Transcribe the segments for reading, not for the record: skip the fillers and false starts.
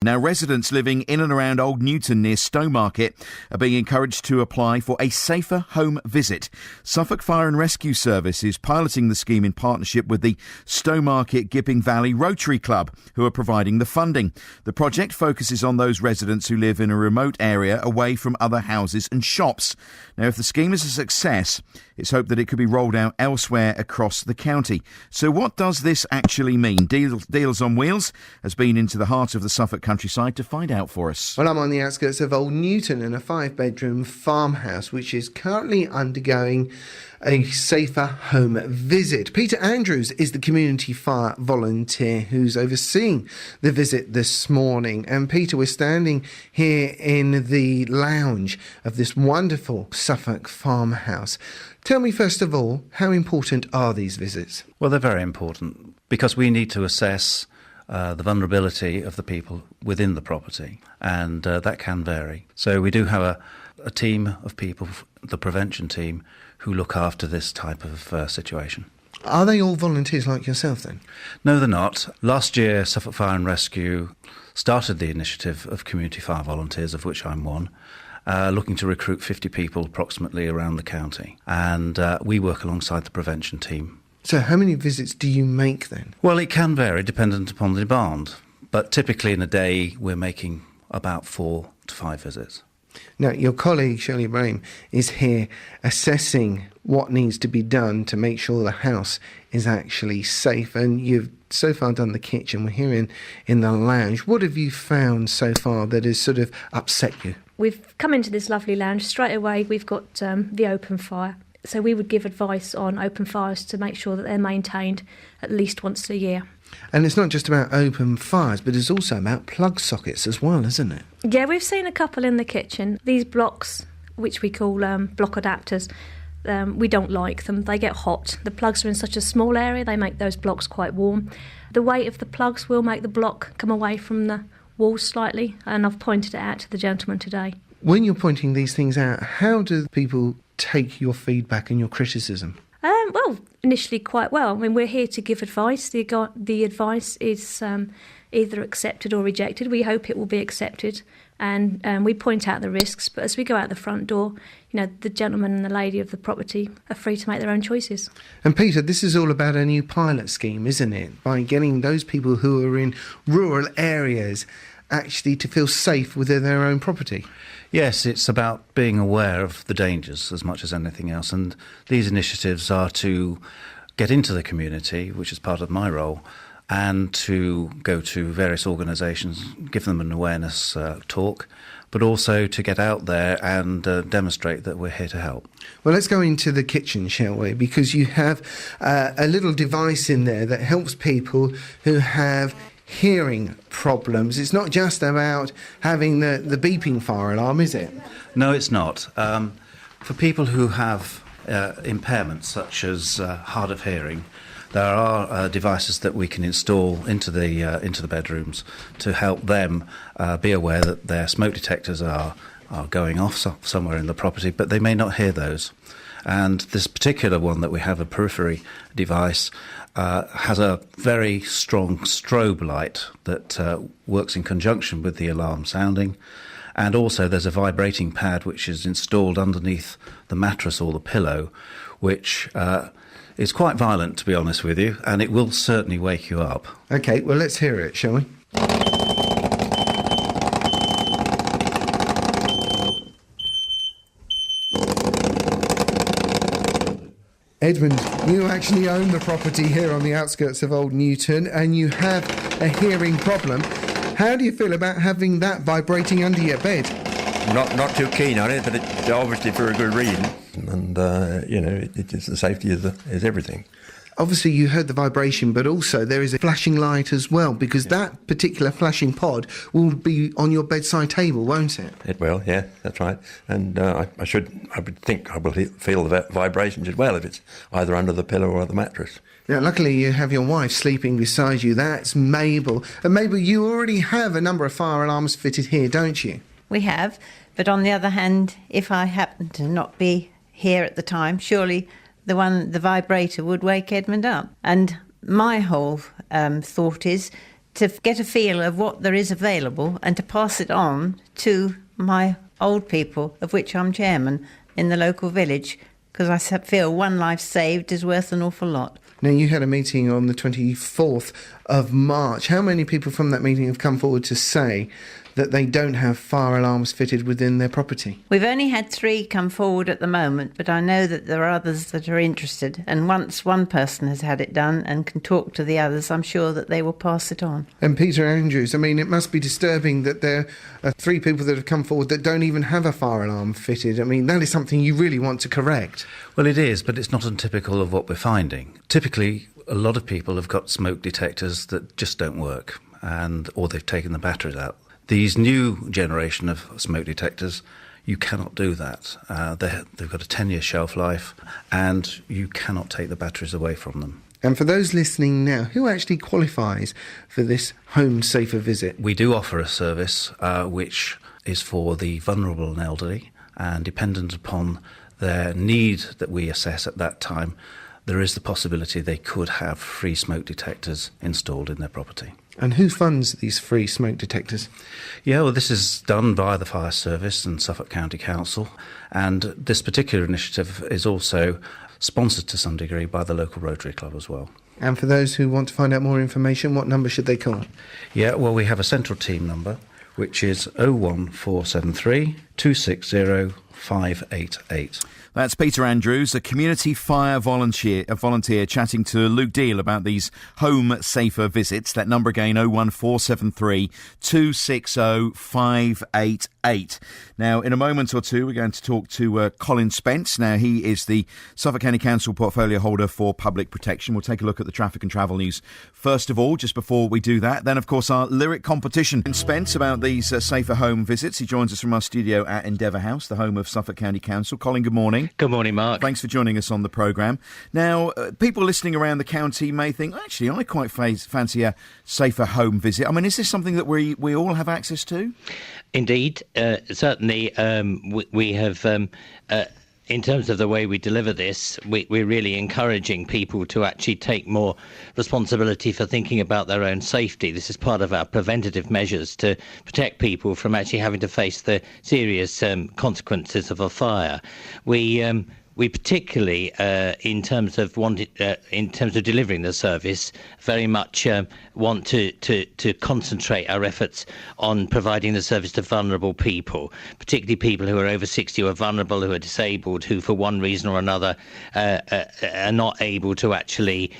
Now, residents living in and around Old Newton near Stowmarket are being encouraged to apply for a safer home visit. Suffolk Fire and Rescue Service is piloting the scheme in partnership with the Stowmarket Gipping Valley Rotary Club, who are providing the funding. The project focuses on those residents who live in a remote area away from other houses and shops. Now, if the scheme is a success, it's hoped that it could be rolled out elsewhere across the county. So what does this actually mean? Deals on Wheels has been into the heart of the Suffolk countryside to find out for us. Well, I'm on the outskirts of Old Newton in a 5-bedroom farmhouse which is currently undergoing a safer home visit. Peter Andrews is the community fire volunteer who's overseeing the visit this morning. And Peter, we're standing here in the lounge of this wonderful Suffolk farmhouse. Tell me, first of all, how important are these visits? Well, they're very important because we need to assess the vulnerability of the people within the property, and that can vary. So we do have a team of people, the prevention team, who look after this type of situation. Are they all volunteers like yourself then? No, they're not. Last year, Suffolk Fire and Rescue started the initiative of community fire volunteers, of which I'm one, looking to recruit 50 people approximately around the county. And we work alongside the prevention team. So how many visits do you make then? Well, it can vary dependent upon the demand. But typically in a day, we're making about 4 to 5 visits. Now, your colleague, Shirley Brame, is here assessing what needs to be done to make sure the house is actually safe. And you've so far done the kitchen. We're here in the lounge. What have you found so far that has sort of upset you? We've come into this lovely lounge. Straight away, we've got the open fire. So we would give advice on open fires to make sure that they're maintained at least once a year. And it's not just about open fires, but it's also about plug sockets as well, isn't it? Yeah, we've seen a couple in the kitchen. These blocks, which we call block adapters, we don't like them. They get hot. The plugs are in such a small area, they make those blocks quite warm. The weight of the plugs will make the block come away from the wall slightly, and I've pointed it out to the gentleman today. When you're pointing these things out, how do people take your feedback and your criticism? Well, initially quite well. I mean, we're here to give advice. The advice is either accepted or rejected. We hope it will be accepted, and we point out the risks. But as we go out the front door, the gentleman and the lady of the property are free to make their own choices. And Peter, this is all about a new pilot scheme, isn't it? By getting those people who are in rural areas actually to feel safe within their own property. Yes, it's about being aware of the dangers as much as anything else, and these initiatives are to get into the community, which is part of my role, and to go to various organisations, give them an awareness talk, but also to get out there and demonstrate that we're here to help. Well, let's go into the kitchen, shall we? Because you have a little device in there that helps people who have hearing problems. It's not just about having the beeping fire alarm, is it? No, it's not. For people who have impairments such as hard of hearing, there are devices that we can install into the bedrooms to help them be aware that their smoke detectors are going off somewhere in the property, but they may not hear those. And this particular one that we have, a periphery device, has a very strong strobe light that works in conjunction with the alarm sounding. And also there's a vibrating pad which is installed underneath the mattress or the pillow, which is quite violent, to be honest with you, and it will certainly wake you up. OK, well, let's hear it, shall we? Edmund, you actually own the property here on the outskirts of Old Newton, and you have a hearing problem. How do you feel about having that vibrating under your bed? Not too keen on it, but it's obviously for a good reason. And, it's the safety is everything. Obviously, you heard the vibration, but also there is a flashing light as well, because that particular flashing pod will be on your bedside table, won't it? It will, yeah, that's right. And I would think I will feel the vibrations as well if it's either under the pillow or the mattress. Now, luckily, you have your wife sleeping beside you. That's Mabel. And Mabel, you already have a number of fire alarms fitted here, don't you? We have, but on the other hand, if I happen to not be here at the time, surely the vibrator would wake Edmund up. And my whole thought is to get a feel of what there is available and to pass it on to my old people, of which I'm chairman, in the local village, because I feel one life saved is worth an awful lot. Now, you had a meeting on the 24th of March. How many people from that meeting have come forward to say that they don't have fire alarms fitted within their property? We've only had 3 come forward at the moment, but I know that there are others that are interested. And once one person has had it done and can talk to the others, I'm sure that they will pass it on. And Peter Andrews, I mean, it must be disturbing that there are 3 people that have come forward that don't even have a fire alarm fitted. I mean, that is something you really want to correct. Well, it is, but it's not untypical of what we're finding. Typically, a lot of people have got smoke detectors that just don't work, or they've taken the batteries out. These new generation of smoke detectors, you cannot do that. They've got a 10-year shelf life, and you cannot take the batteries away from them. And for those listening now, who actually qualifies for this Home Safer Visit? We do offer a service which is for the vulnerable and elderly, and dependent upon their need that we assess at that time, there is the possibility they could have free smoke detectors installed in their property. And who funds these free smoke detectors? Yeah, well, this is done by the Fire Service and Suffolk County Council, and this particular initiative is also sponsored to some degree by the local Rotary Club as well. And for those who want to find out more information, what number should they call? Yeah, well, we have a central team number, which is 01473 260 588. That's Peter Andrews, a community fire volunteer chatting to Luke Deal about these Home Safer visits. That number again, 01473 260 588. Now, in a moment or two, we're going to talk to Colin Spence. Now, he is the Suffolk County Council portfolio holder for public protection. We'll take a look at the traffic and travel news first of all, just before we do that. Then, of course, our lyric competition. And Spence about these safer home visits. He joins us from our studio at Endeavour House, the home of Suffolk County Council. Colin, good morning. Good morning, Mark. Thanks for joining us on the programme. Now, people listening around the county may think, actually, I quite fancy a safer home visit. I mean, is this something that we all have access to? Indeed. Certainly, we have... in terms of the way we deliver this, we're really encouraging people to actually take more responsibility for thinking about their own safety. This is part of our preventative measures to protect people from actually having to face the serious consequences of a fire. We particularly, in terms of delivering the service, very much want to concentrate our efforts on providing the service to vulnerable people, particularly people who are over 60, who are vulnerable, who are disabled, who for one reason or another are not able to actually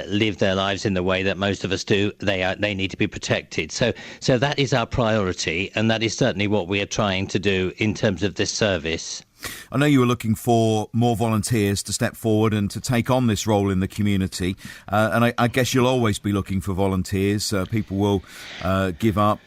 live their lives in the way that most of us do. They need to be protected. So that is our priority, and that is certainly what we are trying to do in terms of this service. I know you were looking for more volunteers to step forward and to take on this role in the community, and I guess you'll always be looking for volunteers. People will give up,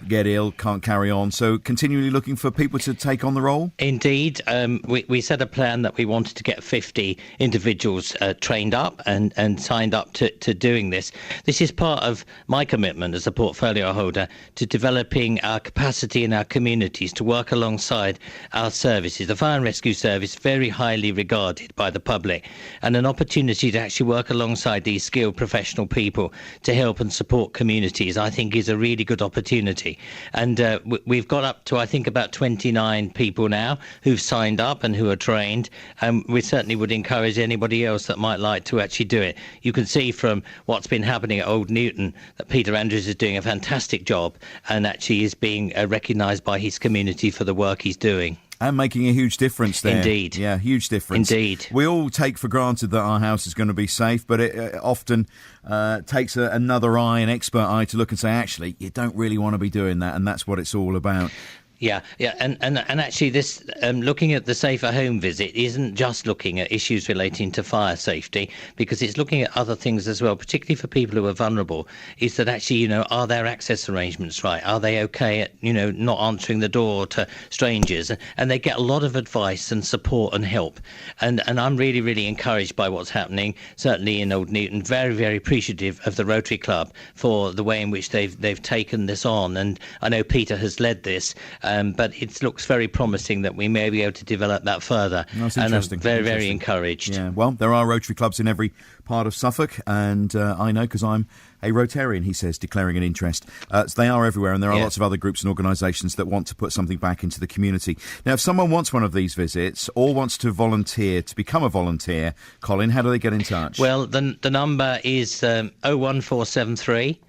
get ill, can't carry on, so continually looking for people to take on the role? Indeed. We set a plan that we wanted to get 50 individuals trained up and signed up to doing this. This is part of my commitment as a portfolio holder to developing our capacity in our communities to work alongside our services. The Fire and Rescue Service, very highly regarded by the public, and an opportunity to actually work alongside these skilled professional people to help and support communities, I think is a really good opportunity. And we've got up to, I think, about 29 people now who've signed up and who are trained. And we certainly would encourage anybody else that might like to actually do it. You can see from what's been happening at Old Newton that Peter Andrews is doing a fantastic job and actually is being recognised by his community for the work he's doing. And making a huge difference there. Indeed. Yeah, huge difference. Indeed. We all take for granted that our house is going to be safe, but it often takes another eye, an expert eye, to look and say, actually, you don't really want to be doing that, and that's what it's all about. Yeah, and actually this looking at the safer home visit isn't just looking at issues relating to fire safety, because it's looking at other things as well, particularly for people who are vulnerable, is that actually, are their access arrangements right? Are they okay at, not answering the door to strangers? And they get a lot of advice and support and help. And I'm really, really encouraged by what's happening, certainly in Old Newton. Very, very appreciative of the Rotary Club for the way in which they've taken this on. And I know Peter has led this. but it looks very promising that we may be able to develop that further. That's and interesting. I'm very encouraged. Yeah, well, there are Rotary clubs in every part of Suffolk, and I know because I'm a Rotarian, he says, declaring an interest. So they are everywhere, and there are lots of other groups and organisations that want to put something back into the community. Now, if someone wants one of these visits or wants to volunteer, to become a volunteer, Colin, how do they get in touch? Well, the number is 01473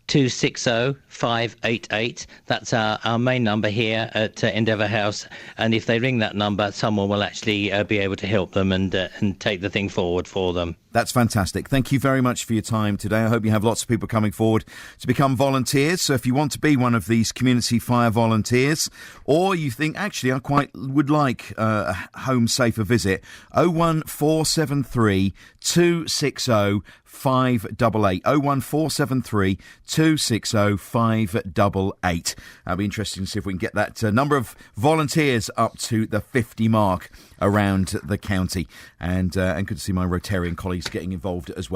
260 588. That's our main number here at Endeavour House. And if they ring that number, someone will actually be able to help them and take the thing forward for them. That's fantastic. Thank you very much for your time today. I hope you have lots of people coming forward to become volunteers. So if you want to be one of these community fire volunteers, or you think, actually, I quite would like a home safer visit, 01473 260 588. 01473 260 588. It'll be interesting to see if we can get that number of volunteers up to the 50 mark around the county. And good to see my Rotarian colleagues getting involved as well.